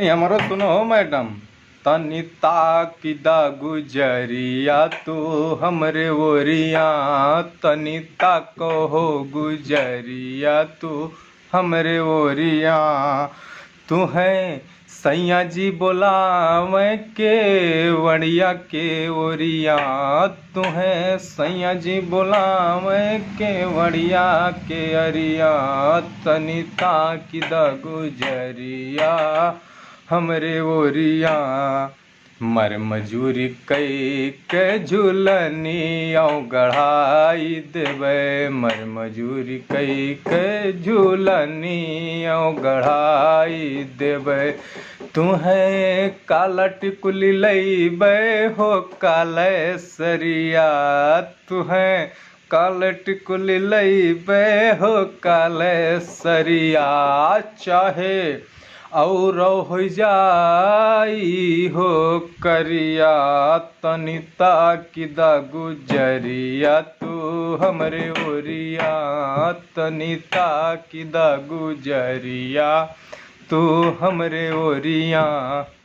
नहीं हमारो सुनो मैडम। तनी ताकिदा गुजरिया तू हमरे ओरिया, तनी ताको हो गुजरिया तू हमरे ओरिया। तू है सैया जी बोलावे के वड़िया के ओरिया, तू है सैया जी बोलावे के वड़िया के अरिया। तनी ताकिदा गुजरिया हमरे ओरिया। मर मजूरी कई के झूलनी औ गढ़ाई देवे, मर मजूरी कई के झूलनी औ गढ़ाई देवे। तुम्हें काला टिकुली लईबे हो काले सरिया, तुम्हें काले टिकुली लईबे हो काले सरिया। चाहे और हो जाई हो करिया, तनी ताकिदा गुजरिया तू हमरे ओरिया, तनी ताकिदा गुजरिया तू हमरे ओरिया।